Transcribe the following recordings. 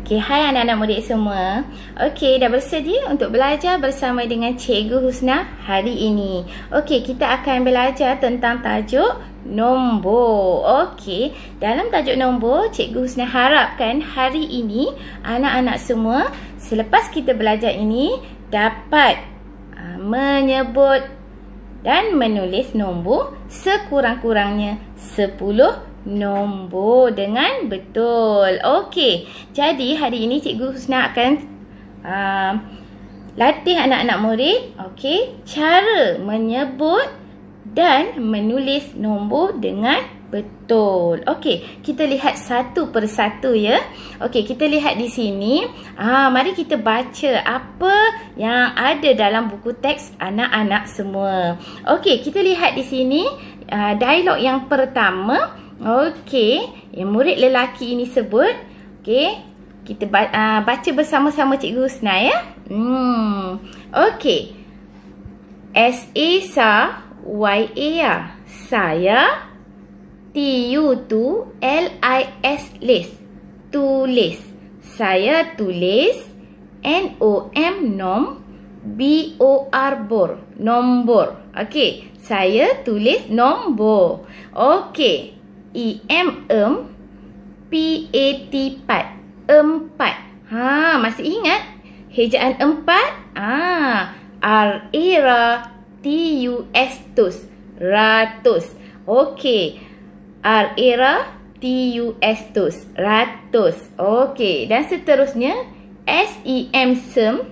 Okay, hai anak-anak murid semua. Okay, dah bersedia untuk belajar bersama dengan Cikgu Husna hari ini. Okay, kita akan belajar tentang tajuk nombor. Okay, dalam tajuk nombor, Cikgu Husna harapkan hari ini anak-anak semua selepas kita belajar ini dapat menyebut dan menulis nombor sekurang-kurangnya 10 nombor dengan betul. Okey, jadi hari ini Cikgu Husna akan latih anak-anak murid cara menyebut dan menulis nombor dengan betul. Okey, kita lihat satu persatu ya. Okey, kita lihat di sini. Mari kita baca apa yang ada dalam buku teks anak-anak semua. Okey, kita lihat di sini dialog yang pertama. Okey, yang murid lelaki ini sebut. Okey, kita baca bersama-sama Cikgu Husna ya. Okey. S-A sa, Y-A ya. Saya. T-U-L-I-S lis. Tulis. Saya tulis. N-O-M nom. B-O-R bor. Nombor. Okey, saya tulis nombor. Okey. E-M P-A-T pat. Empat. Masih ingat? Hejaan empat? R-A-R T-U-S tus. Ratus. Okey. R-A-R T-U-S tus. Ratus. Okey. Dan seterusnya S-E-M sem.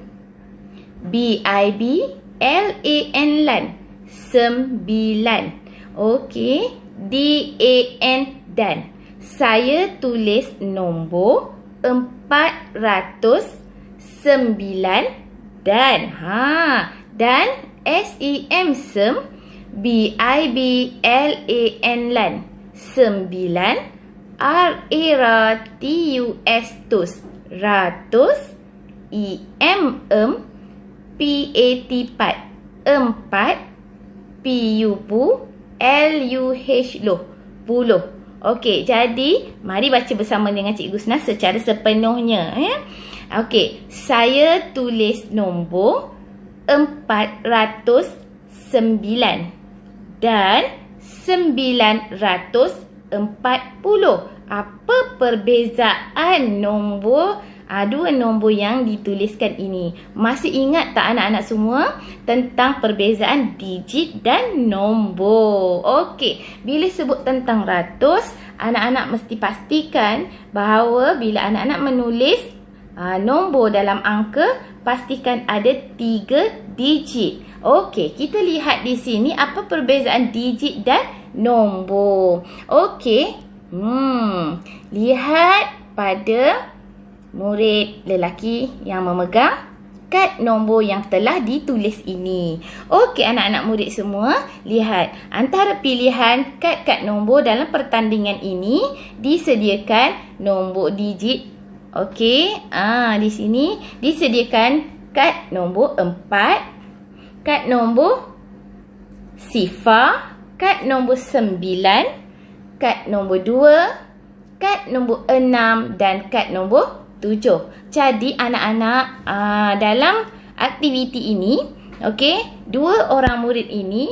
B-I-B L-A-N lan. Sembilan. Okey. D-A-N dan. Saya tulis nombor 409 dan. Dan S-E-M sem. B-I-B-L-A-N lan. Sembilan. R-A-R-T-U-S tus. Ratus. E-M-M P-A-T pat. Empat. P-U-P L-U-H loh. Puluh. Okey, jadi mari baca bersama dengan Cikgu Husna secara sepenuhnya ya. Okey, saya tulis nombor 409 dan 940. Apa perbezaan nombor dua nombor yang dituliskan ini? Masih ingat tak anak-anak semua tentang perbezaan digit dan nombor? Okey, bila sebut tentang ratus, anak-anak mesti pastikan bahawa bila anak-anak menulis nombor dalam angka, pastikan ada 3 digit. Okey, kita lihat di sini apa perbezaan digit dan nombor. Okey, lihat pada murid lelaki yang memegang kad nombor yang telah ditulis ini. Okey anak-anak murid semua, lihat antara pilihan kad-kad nombor dalam pertandingan ini disediakan nombor digit. Okey, di sini disediakan kad nombor 4, kad nombor sifar, kad nombor 9, kad nombor 2, kad nombor 6 dan kad nombor 7. Jadi anak-anak dalam aktiviti ini, okey, dua orang murid ini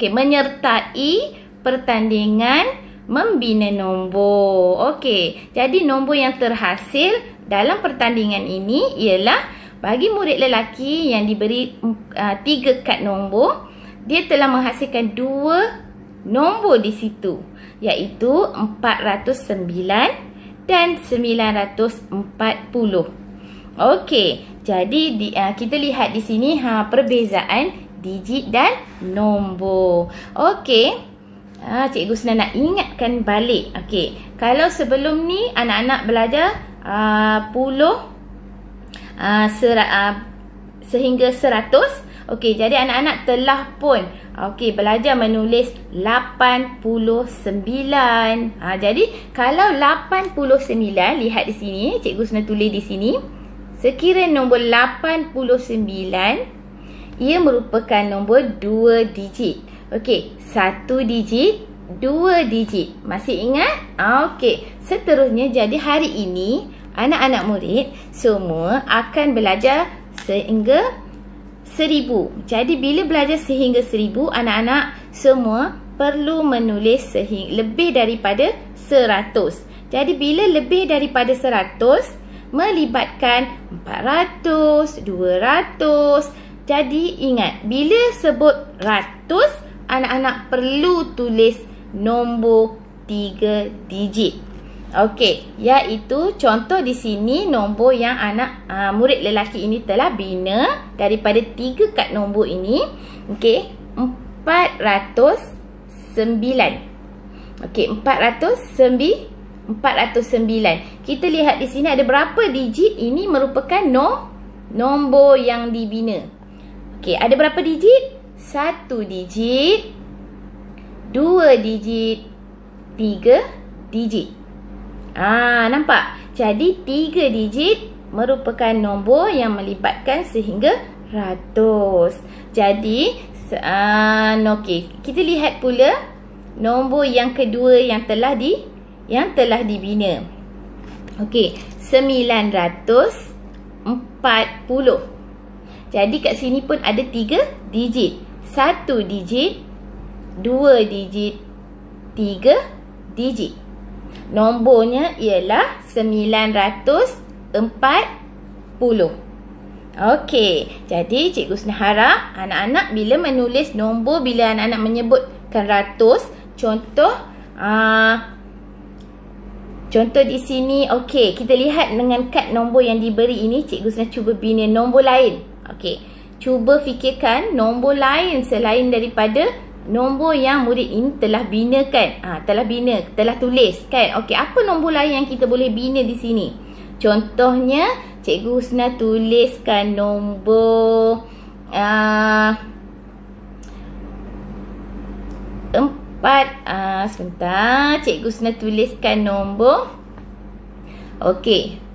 menyertai pertandingan membina nombor. Okey, jadi nombor yang terhasil dalam pertandingan ini ialah bagi murid lelaki yang diberi 3 kad nombor, dia telah menghasilkan 2 nombor di situ, iaitu 409 dan 940. Okey, jadi kita lihat di sini perbezaan digit dan nombor. Okey, Cikgu Husna nak ingatkan balik. Okey, kalau sebelum ni anak-anak belajar puluh sehingga 100. Okey, jadi anak-anak telah pun belajar menulis 89. Jadi kalau 89, lihat di sini, Cikgu Husna tulis di sini. Sekiranya nombor 89, ia merupakan nombor 2 digit. Okey, 1 digit 2 digit. Masih ingat? Okey. Seterusnya, jadi hari ini anak-anak murid semua akan belajar sehingga 1000. Jadi bila belajar sehingga 1000, anak-anak semua perlu menulis lebih daripada 100. Jadi bila lebih daripada 100 melibatkan 400, 200. Jadi ingat, bila sebut ratus, anak-anak perlu tulis nombor 3 digit. Okey, iaitu contoh di sini nombor yang murid lelaki ini telah bina daripada 3 kad nombor ini. Okey, 409. Okey, 409. Kita lihat di sini ada berapa digit. Ini merupakan nombor yang dibina. Okey, ada berapa digit? 1 digit, 2 digit, 3 digit. Nampak? Jadi 3 digit merupakan nombor yang melibatkan sehingga ratus. Jadi okey, kita lihat pula nombor yang kedua yang telah dibina. Okey, 940. Jadi kat sini pun ada 3 digit. 1 digit, 2 digit, 3 digit. Nombornya ialah 940. Okey, jadi Cikgu Husna harap anak-anak bila menulis nombor, bila anak-anak menyebutkan ratus, contoh di sini. Okey, kita lihat dengan kad nombor yang diberi ini, Cikgu Husna cuba bina nombor lain. Okey, cuba fikirkan nombor lain selain daripada nombor yang murid ini telah binakan. Telah tulis kan. Okey, apa nombor lain yang kita boleh bina di sini? Contohnya, Cikgu Husna tuliskan nombor 4. Sebentar, Cikgu Husna tuliskan nombor 904.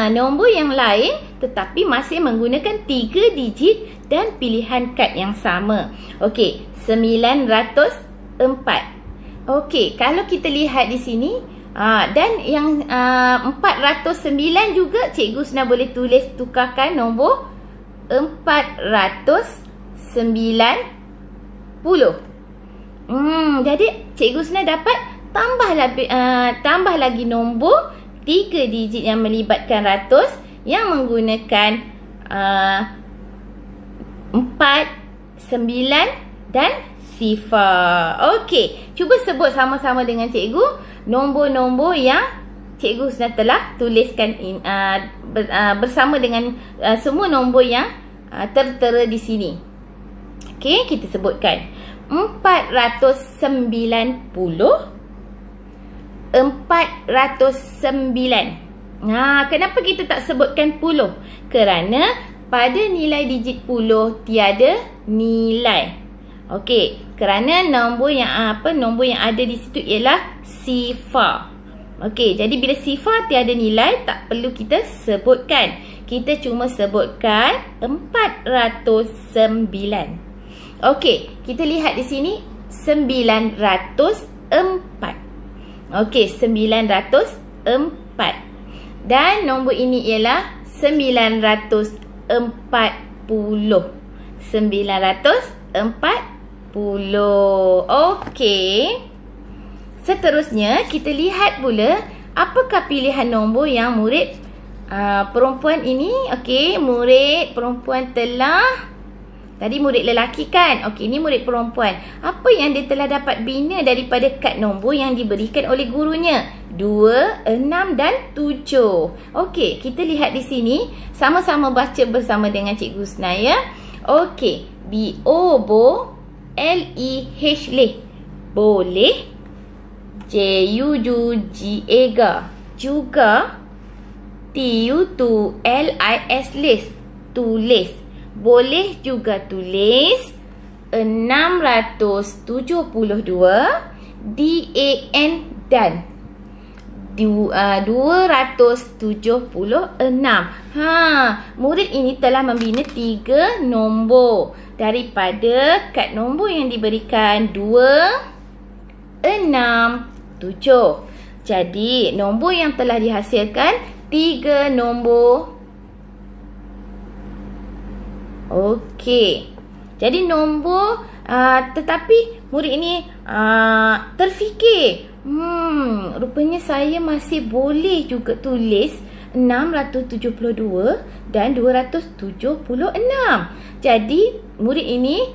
Nombor yang lain tetapi masih menggunakan 3 digit dan pilihan kad yang sama. Okey, 904. Okey, kalau kita lihat di sini, dan yang 409 juga Cikgu Husna boleh tukarkan nombor 490. Jadi Cikgu Husna dapat tambah lagi nombor 3 digit yang melibatkan ratus yang menggunakan 4, 9 dan sifar. Okey, cuba sebut sama-sama dengan cikgu nombor-nombor yang Cikgu Husna telah tuliskan bersama dengan semua nombor yang tertera di sini. Okey, kita sebutkan 490. 409. Kenapa kita tak sebutkan puluh? Kerana pada nilai digit puluh tiada nilai. Okey, kerana nombor yang ada di situ ialah sifar. Okey, jadi bila sifar tiada nilai, tak perlu kita sebutkan. Kita cuma sebutkan 409. Okey, kita lihat di sini 904. Okey, 904. Dan nombor ini ialah 940. 940. Okey. Seterusnya, kita lihat pula apakah pilihan nombor yang murid perempuan ini. Okey, murid perempuan telah... Tadi murid lelaki kan? Okey, ini murid perempuan. Apa yang dia telah dapat bina daripada kad nombor yang diberikan oleh gurunya? 2, 6 dan 7. Okey, kita lihat di sini. Sama-sama baca bersama dengan Cikgu Husna ya. Okey, B-O-Bo, L-E-H leh, boleh. J-U-G-A-Ga, juga. T-U-L-I-S lis, tulis. Boleh juga tulis 672 DAN, dan. 276. Murid ini telah membina 3 nombor daripada kad nombor yang diberikan 2, 6, 7. Jadi, nombor yang telah dihasilkan 3 nombor. Okey. Jadi, nombor tetapi murid ini terfikir, rupanya saya masih boleh juga tulis 672 dan 276. Jadi, murid ini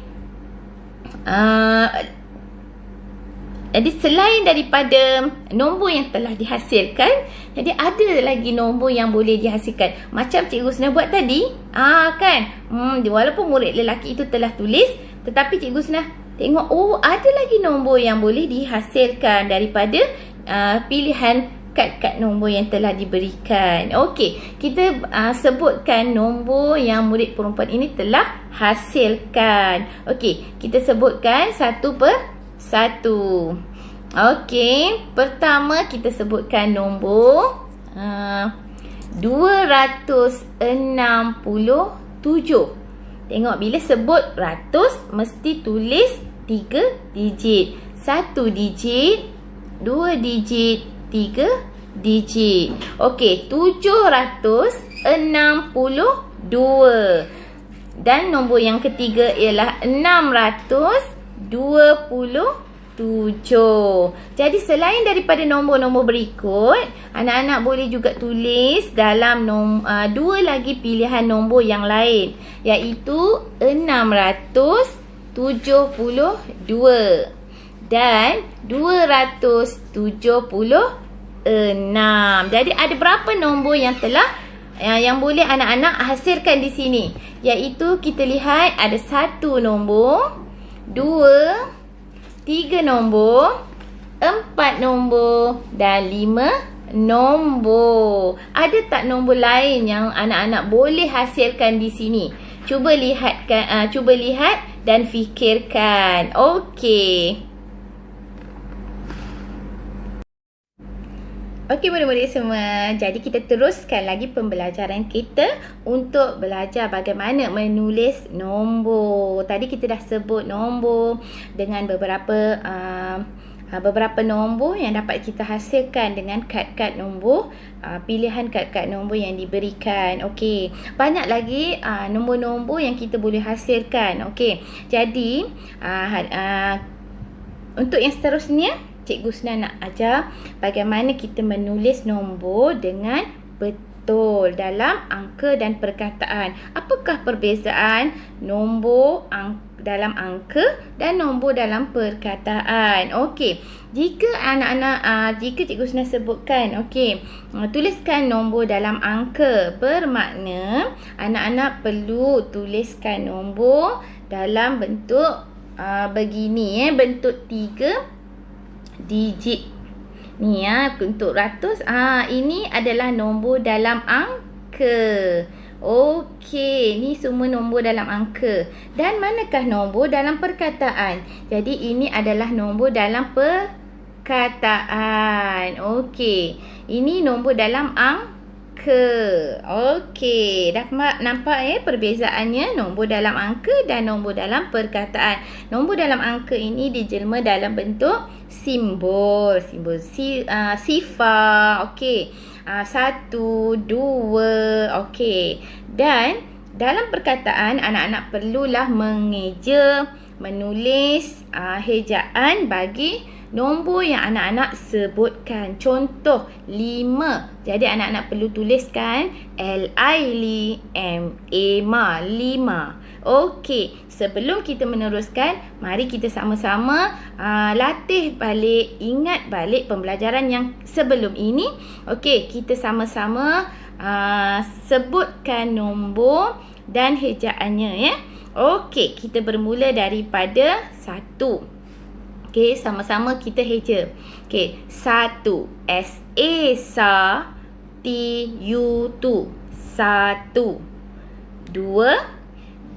jadi selain daripada nombor yang telah dihasilkan, jadi ada lagi nombor yang boleh dihasilkan. Macam Cikgu Husna buat tadi. Kan? Walaupun murid lelaki itu telah tulis, tetapi Cikgu Husna tengok, ada lagi nombor yang boleh dihasilkan daripada pilihan kad-kad nombor yang telah diberikan. Okey, kita sebutkan nombor yang murid perempuan ini telah hasilkan. Okey, kita sebutkan satu per satu. Okey, pertama kita sebutkan nombor 267. Tengok, bila sebut ratus mesti tulis 3 digit. 1 digit, 2 digit, 3 digit. Okey, 762. Dan nombor yang ketiga ialah 627. Jadi selain daripada nombor-nombor berikut, anak-anak boleh juga tulis dalam 2 lagi pilihan nombor yang lain, iaitu 672 dan 276. Jadi ada berapa nombor yang yang boleh anak-anak hasilkan di sini? Iaitu kita lihat ada 1 nombor, 2, 3 nombor, 4 nombor dan 5 nombor. Ada tak nombor lain yang anak-anak boleh hasilkan di sini? Cuba lihat dan fikirkan. Okey. Okey murid-murid semua, jadi kita teruskan lagi pembelajaran kita untuk belajar bagaimana menulis nombor. Tadi kita dah sebut nombor dengan beberapa nombor yang dapat kita hasilkan dengan kad-kad nombor, pilihan kad-kad nombor yang diberikan. Okey, banyak lagi nombor-nombor yang kita boleh hasilkan. Okey, jadi untuk yang seterusnya, Cikgu Husna nak ajar bagaimana kita menulis nombor dengan betul dalam angka dan perkataan. Apakah perbezaan nombor dalam angka dan nombor dalam perkataan? Okey, jika Cikgu Husna sebutkan, tuliskan nombor dalam angka, bermakna anak-anak perlu tuliskan nombor dalam bentuk begini, bentuk 3 digit ni, untuk ratus. Ini adalah nombor dalam angka. Okey, ni semua nombor dalam angka. Dan manakah nombor dalam perkataan? Jadi ini adalah nombor dalam perkataan. Okey, ini nombor dalam angka. Okey, dah nampak perbezaannya nombor dalam angka dan nombor dalam perkataan. Nombor dalam angka ini dijelma dalam bentuk simbol sifar. Okey, 1, 2. Okey, dan dalam perkataan anak-anak perlulah mengeja, menulis hejaan bagi nombor yang anak-anak sebutkan. Contoh 5. Jadi anak-anak perlu tuliskan L-I-M-A, 5. Okey, sebelum kita meneruskan, mari kita sama-sama latih balik, ingat balik pembelajaran yang sebelum ini. Okey, kita sama-sama sebutkan nombor dan hejaannya, Okey, kita bermula daripada 1. Okey, sama-sama kita heja. Okey, 1. S-A-S-A T-U-Tu, 1. 2.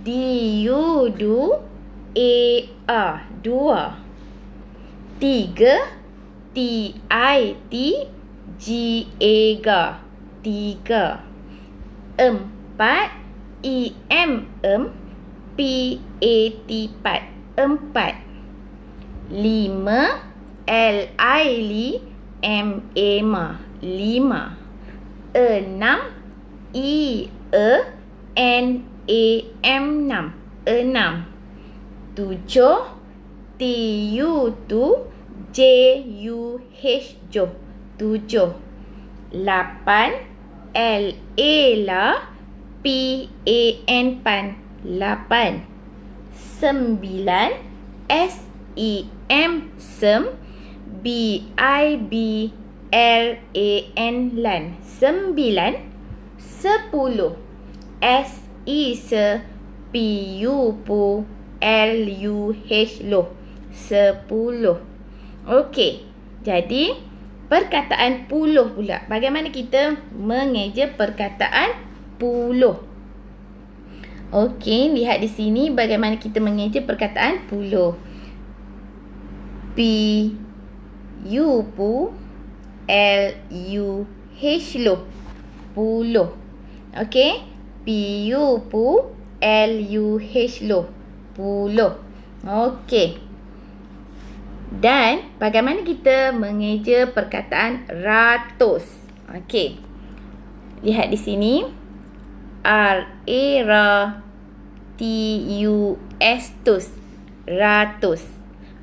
D-U-Du-A, 2. 3. T-I-T G-A-G-A, 3. 4, E-M-M, P-A-T, 4. 5, L-I-L-I, M-A-M-A, 5. 6, E-E-N-A-M, 6. 7, T-U-J-U-H, 7. 8, L-A-L-A, P-A-N, 8. 9, S-E-M, Sem, B-I-B-L-A-N, 9. 10, S-E-S, P-U-P-L-U-H, 10. Okey. Jadi perkataan puluh pula. Bagaimana kita mengeja perkataan puluh? Okey, lihat di sini bagaimana kita mengeja perkataan puluh. P-U-P-L-U-H, puluh. Okey? P-U-P-L-U-H, puluh. Okey. Dan bagaimana kita mengeja perkataan ratus? Okey. Lihat di sini. R-A-T-U-S, tus. Ratus.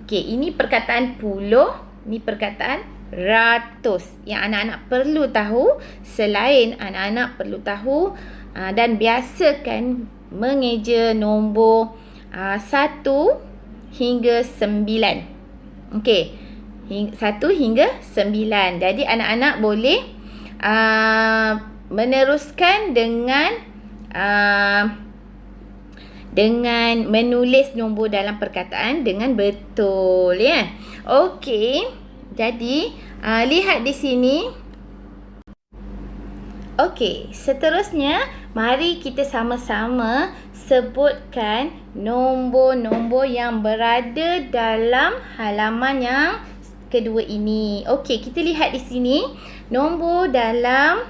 Okey, ini perkataan puluh, ini perkataan ratus. Yang anak-anak perlu tahu, selain anak-anak perlu tahu dan biasakan mengeja nombor 1 hingga 9. Okey, 1 hingga 9. Jadi anak-anak boleh meneruskan dengan menulis nombor dalam perkataan dengan betul, ya. Okey. Jadi lihat di sini. Okey, seterusnya mari kita sama-sama sebutkan nombor-nombor yang berada dalam halaman yang kedua ini. Okey, kita lihat di sini nombor dalam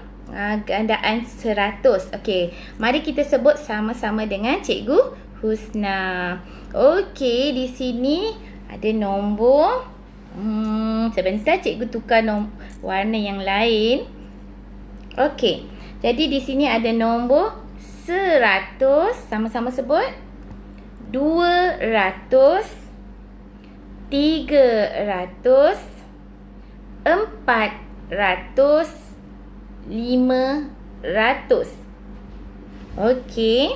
gandaan 100. Okey, mari kita sebut sama-sama dengan Cikgu Husna. Okey, di sini ada nombor sebentar Cikgu tukar warna yang lain. Okey, jadi di sini ada nombor 100. Sama-sama sebut. 200, 300, 400, 500. Okey,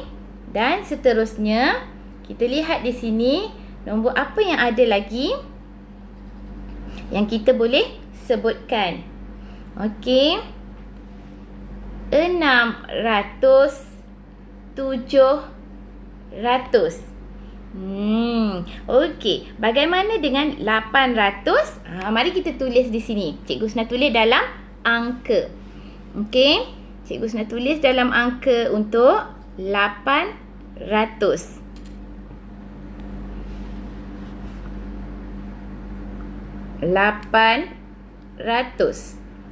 dan seterusnya kita lihat di sini nombor apa yang ada lagi yang kita boleh sebutkan. Okey, 600, 700. Okey, bagaimana dengan 800? Mari kita tulis di sini. Cikgu Husna tulis dalam angka. Okey, Cikgu Husna tulis dalam angka untuk 800.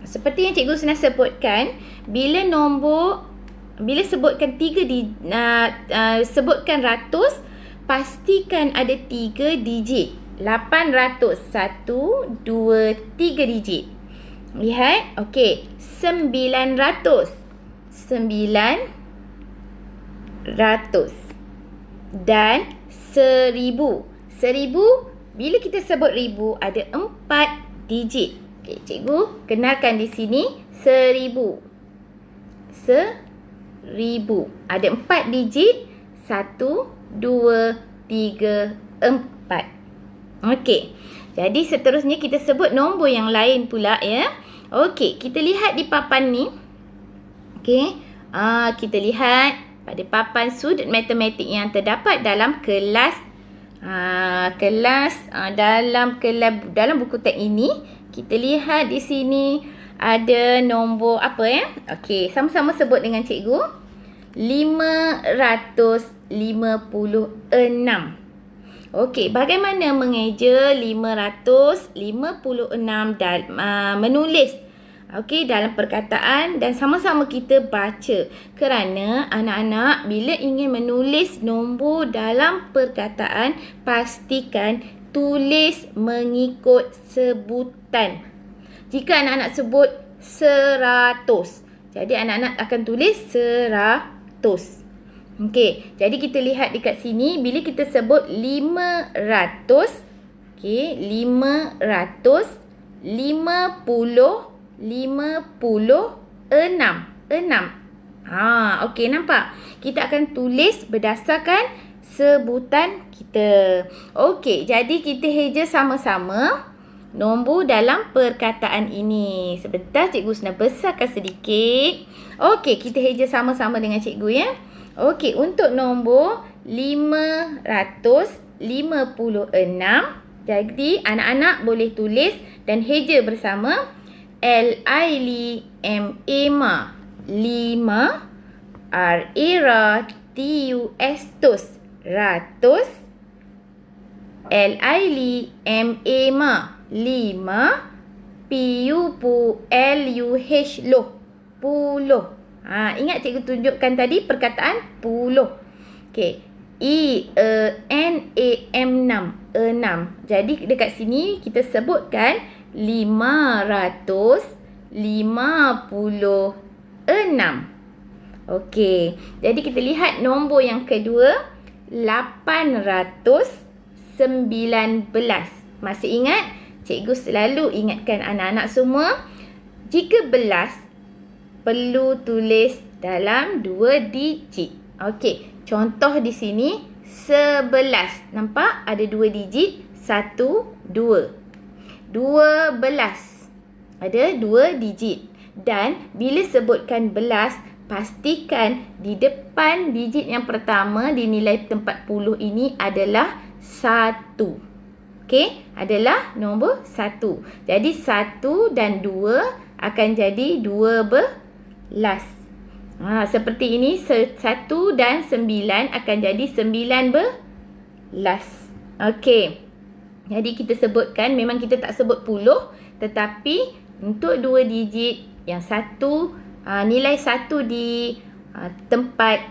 Seperti yang Cikgu Husna sebutkan, bila sebutkan sebutkan ratus, pastikan ada 3 digit. 800, 1, 2, 3 digit. Lihat, okey, 900. Dan 1000. 1000, bila kita sebut ribu, ada 4 digit. Okey, cikgu kenalkan di sini 1000. 1000. Ada 4 digit. 1, 2, 3, 4. Okey. Jadi seterusnya kita sebut nombor yang lain pula, ya. Okey, kita lihat di papan ni. Okey. Kita lihat pada papan sudut matematik yang terdapat dalam kelas dalam buku teks ini. Kita lihat di sini ada nombor apa, ya? Okey, sama-sama sebut dengan cikgu. 556. Okey, bagaimana mengeja 556 dan menulis Okey, dalam perkataan dan sama-sama kita baca. Kerana anak-anak bila ingin menulis nombor dalam perkataan, pastikan tulis mengikut sebutan. Jika anak-anak sebut 100, jadi anak-anak akan tulis 100. Okey, jadi kita lihat dekat sini bila kita sebut 500, okey, 500, 50, 56. Okey, nampak? Kita akan tulis berdasarkan sebutan kita. Okey, jadi kita heja sama-sama nombor dalam perkataan ini. Sebentar, Cikgu Husna besarkan sedikit. Okey, kita heja sama-sama dengan Cikgu ya. Okey, untuk nombor 556, jadi anak-anak boleh tulis dan heja bersama L-I-M-A, 5, R-A-T-U-S, ratus, L-I-M-A, 5, P-U-L-U-H, puluh. Ingat cikgu tunjukkan tadi perkataan puluh. Okey. E-N-A-M, 6. Jadi dekat sini kita sebutkan 556. Okey. Jadi kita lihat nombor yang kedua, 819. Masih ingat? Cikgu selalu ingatkan anak-anak semua, jika belas perlu tulis dalam 2 digit. Okey. Contoh di sini 11. Nampak? Ada 2 digit. 1, 2. 12. Ada 2 digit. Dan bila sebutkan belas, pastikan di depan digit yang pertama di nilai tempat puluh ini adalah 1. Okey? Adalah nombor 1. Jadi 1 dan 2 akan jadi 12. Seperti ini, 1 dan 9 akan jadi 19. Okey. Jadi kita sebutkan, memang kita tak sebut puluh, tetapi untuk 2 digit, yang satu, nilai 1 di tempat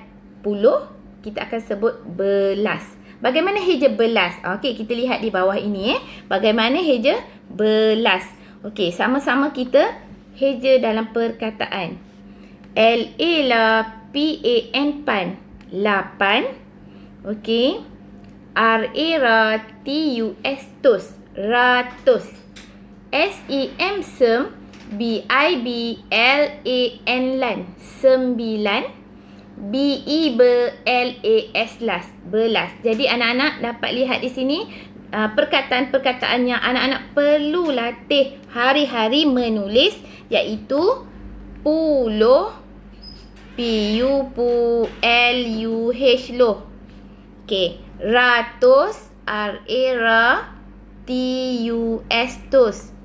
puluh, kita akan sebut belas. Bagaimana heja belas? Okey, kita lihat di bawah ini. Bagaimana heja belas? Okey, sama-sama kita heja dalam perkataan. L-A-P-A-N, pan, 8. Okey. R-A-T-U-S, ratus. S-E-M, sem, B-I-B-L-A-N, lan, 9. B-E-B-L-A-S, las, belas. Jadi anak-anak dapat lihat di sini perkataan-perkataan yang anak-anak perlu latih hari-hari menulis, iaitu puluh, P-U-L-U-H, loh. Okey, ratus, R-A-T-U-S, tus.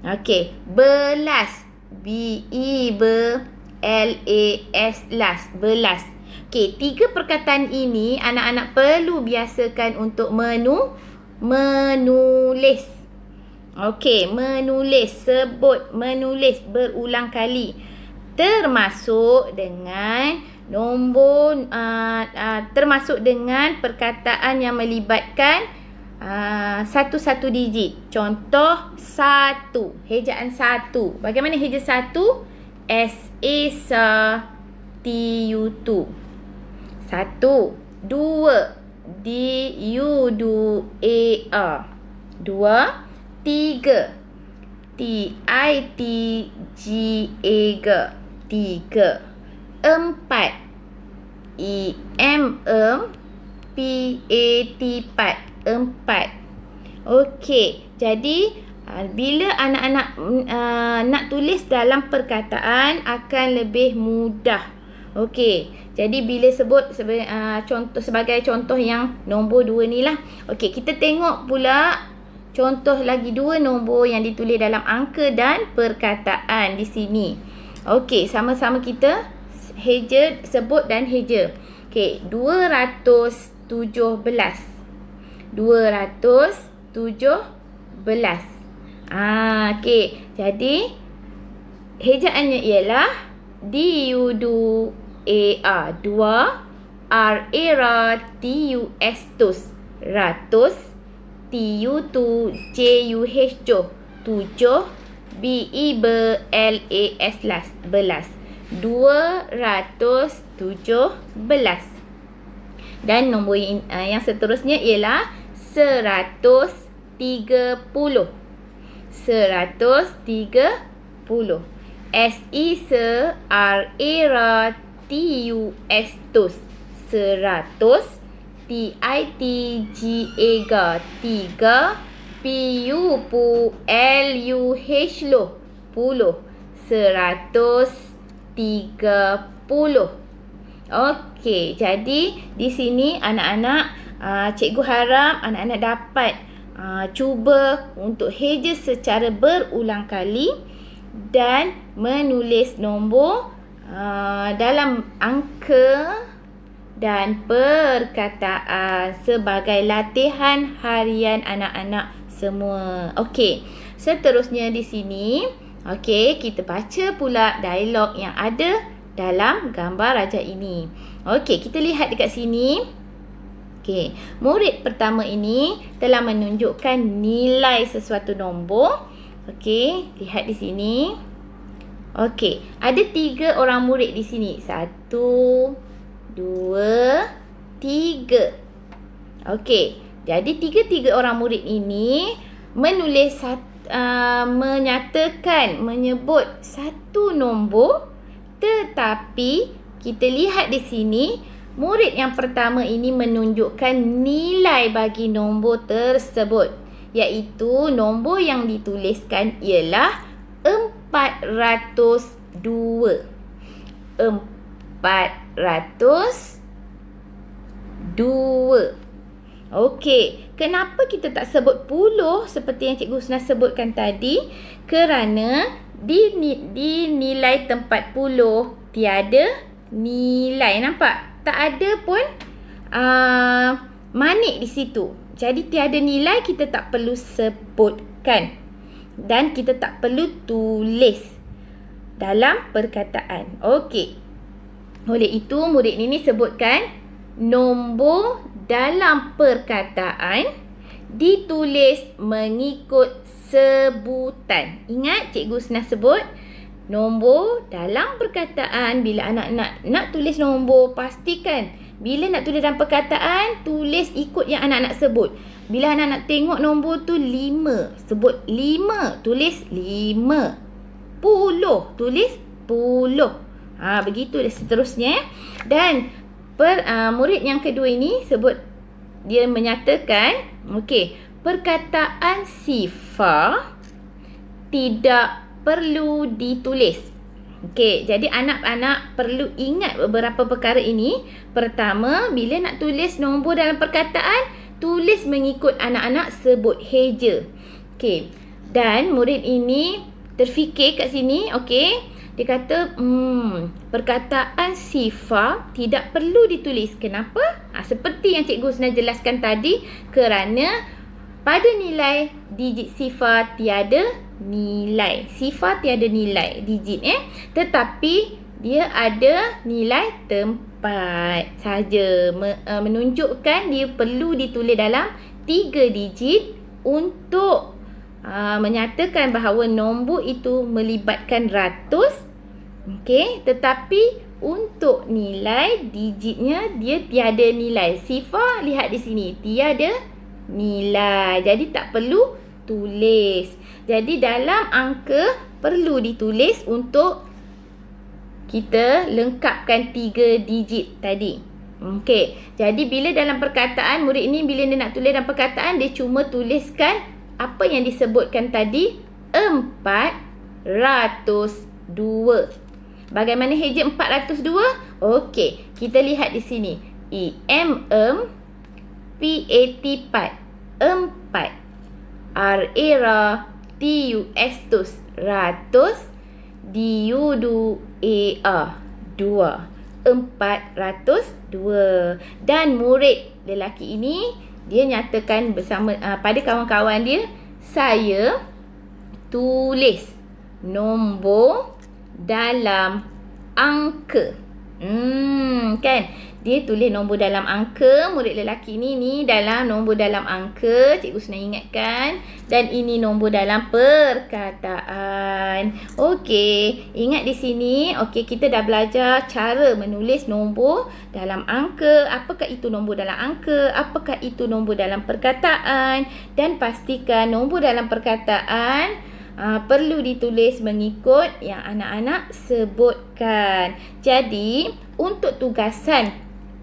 Okey, belas, B-E-B-L-A-S, las, belas. Okey, 3 perkataan ini anak-anak perlu biasakan untuk menulis. Okey, menulis, sebut, menulis berulang kali. Termasuk dengan nombor, termasuk dengan perkataan yang melibatkan satu-satu digit. Contoh, 1. Hejaan 1. Bagaimana heja 1? S-A-T-U-2. 1. 2. D-U-2-A-R. 2. 3. T-I-T-G-A-G. 3. 4. E-M-M-P-A-T, 4. Okey, jadi bila anak-anak nak tulis dalam perkataan akan lebih mudah. Okey, jadi bila sebut contoh, sebagai contoh yang nombor 2 ni lah. Okey, kita tengok pula contoh lagi 2 nombor yang ditulis dalam angka dan perkataan di sini. Okey, sama-sama kita heja, sebut dan heja. Okey, 217. 217. Okey, jadi Hejaannya ialah DU2AR 2, RAR TUS ratus, TU2JUH 7, BEBLAS belas, 217. Dan nombor yang seterusnya ialah 130. 130. SERARATUS 100, TITGAGA 3, PUPLUH 10, 130. Okey, jadi di sini anak-anak, cikgu harap anak-anak dapat cuba untuk heja secara berulang kali dan menulis nombor dalam angka dan perkataan sebagai latihan harian anak-anak semua. Okey, seterusnya di sini, okey, kita baca pula dialog yang ada dalam gambar raja ini. Okey, kita lihat dekat sini. Okey, murid pertama ini telah menunjukkan nilai sesuatu nombor. Okey, lihat di sini. Okey, ada 3 orang murid di sini. 1, 2, 3. Okey, jadi 3 orang murid ini menulis menyebut satu nombor, tetapi kita lihat di sini murid yang pertama ini menunjukkan nilai bagi nombor tersebut, iaitu nombor yang dituliskan ialah 402. 402. Okey, kenapa kita tak sebut puluh seperti yang Cikgu Husna sebutkan tadi? Kerana di nilai tempat puluh tiada nilai. Nampak? Tak ada pun manik di situ. Jadi tiada nilai, kita tak perlu sebutkan. Dan kita tak perlu tulis dalam perkataan. Okey. Oleh itu, murid ini sebutkan nombor dalam perkataan ditulis mengikut sebutan. Ingat Cikgu Husna sebut, nombor dalam perkataan, bila anak-anak nak tulis nombor, pastikan bila nak tulis dalam perkataan, tulis ikut yang anak-anak sebut. Bila anak-anak tengok nombor tu 5, sebut 5, tulis 5. 10, tulis 10. Begitu dan seterusnya. Dan murid yang kedua ini sebut, dia menyatakan, okey, perkataan sifar tidak perlu ditulis. Okey, jadi anak-anak perlu ingat beberapa perkara ini. Pertama, bila nak tulis nombor dalam perkataan, tulis mengikut anak-anak sebut heja. Okey, dan murid ini terfikir kat sini, okey, dia kata, perkataan sifar tidak perlu ditulis. Kenapa? Seperti yang Cikgu Husna jelaskan tadi, kerana pada nilai digit sifar tiada nilai. Sifar tiada nilai digit, tetapi dia ada nilai tempat saja. Menunjukkan dia perlu ditulis dalam 3 digit untuk menyatakan bahawa nombor itu melibatkan ratus. Okey, tetapi untuk nilai digitnya dia tiada nilai. Sifar, lihat di sini, tiada nilai. Jadi tak perlu tulis. Jadi dalam angka perlu ditulis untuk kita lengkapkan 3 digit tadi. Okey, jadi bila dalam perkataan, murid ini bila dia nak tulis dalam perkataan, dia cuma tuliskan apa yang disebutkan tadi, 402. Bagaimana heja 402? Okey, kita lihat di sini. PAT 4. RAR TUS ratus, DU2AR 2. 402. Dan murid lelaki ini, dia nyatakan bersama pada kawan-kawan dia, saya tulis nombor dalam angka. Kan? Dia tulis nombor dalam angka. Murid lelaki ni dalam nombor dalam angka. Cikgu Husna ingatkan. Dan ini nombor dalam perkataan. Okey. Ingat di sini. Okey, kita dah belajar cara menulis nombor dalam angka. Apakah itu nombor dalam angka? Apakah itu nombor dalam perkataan? Dan pastikan nombor dalam perkataan perlu ditulis mengikut yang anak-anak sebutkan. Jadi, untuk tugasan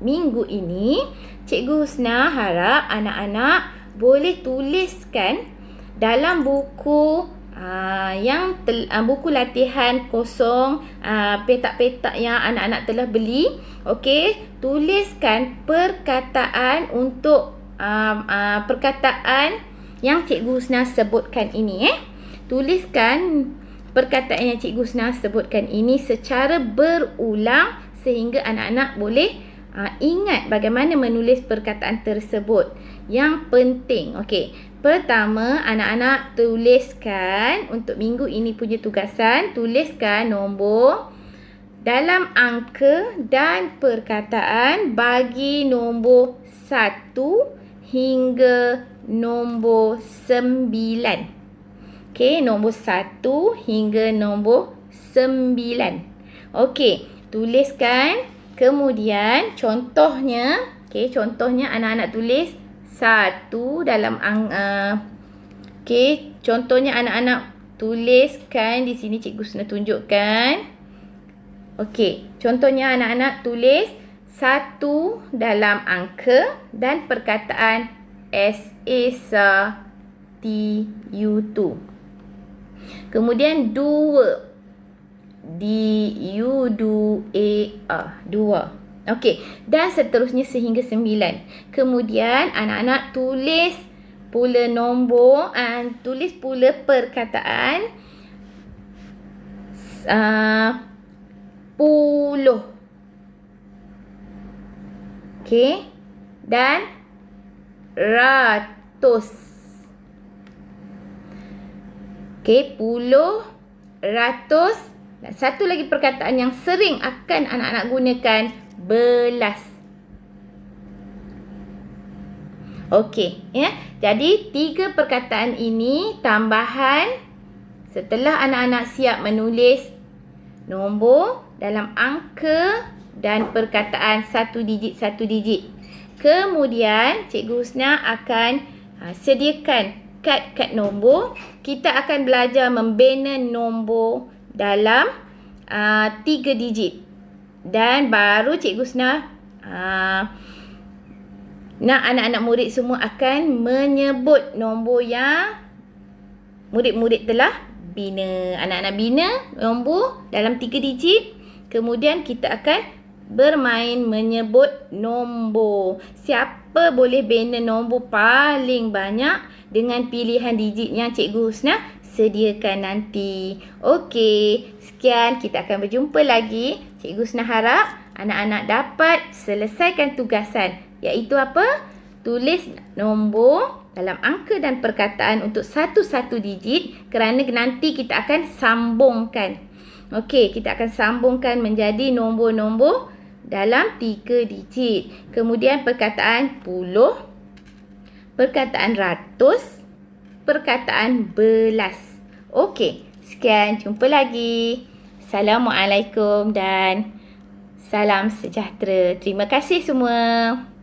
minggu ini, Cikgu Husna harap anak-anak boleh tuliskan dalam buku buku latihan kosong, petak-petak yang anak-anak telah beli. Okey, tuliskan perkataan untuk perkataan yang Cikgu Husna sebutkan ini. Tuliskan perkataan yang Cikgu Husna sebutkan ini secara berulang sehingga anak-anak boleh ingat bagaimana menulis perkataan tersebut. Yang penting, okey. Pertama, anak-anak tuliskan untuk minggu ini punya tugasan, tuliskan nombor dalam angka dan perkataan bagi nombor 1 hingga nombor 9. Okey, nombor 1 hingga nombor 9. Okey, tuliskan. Kemudian contohnya, okey, contohnya anak-anak tulis 1 dalam okey, contohnya anak-anak tuliskan di sini Cikgu Husna tunjukkan. Okey, contohnya anak-anak tulis 1 dalam angka dan perkataan SATU2. Kemudian 2 DU2A 2. Okey, dan seterusnya sehingga 9. Kemudian anak-anak tulis pula nombor, tulis pula perkataan 10. Okey, dan ratus. Okey, puluh, ratus. Dan satu lagi perkataan yang sering akan anak-anak gunakan, belas. Okey, ya. Jadi 3 perkataan ini tambahan setelah anak-anak siap menulis nombor dalam angka dan perkataan 1 digit 1 digit. Kemudian Cikgu Husna akan sediakan kad nombor. Kita akan belajar membina nombor dalam 3 digit. Dan baru Cikgu Husna nak anak-anak murid semua akan menyebut nombor yang murid-murid telah bina. Anak-anak bina nombor dalam 3 digit. Kemudian kita akan bermain menyebut nombor. Siapa boleh bina nombor paling banyak dengan pilihan digit yang Cikgu Husna sediakan nanti. Okey, sekian, kita akan berjumpa lagi. Cikgu Husna harap anak-anak dapat selesaikan tugasan, iaitu apa? Tulis nombor dalam angka dan perkataan untuk satu-satu digit, kerana nanti kita akan sambungkan. Okey, kita akan sambungkan menjadi nombor-nombor dalam 3 digit. Kemudian perkataan puluh, perkataan ratus, perkataan belas. Okey, sekian, jumpa lagi. Assalamualaikum dan salam sejahtera. Terima kasih semua.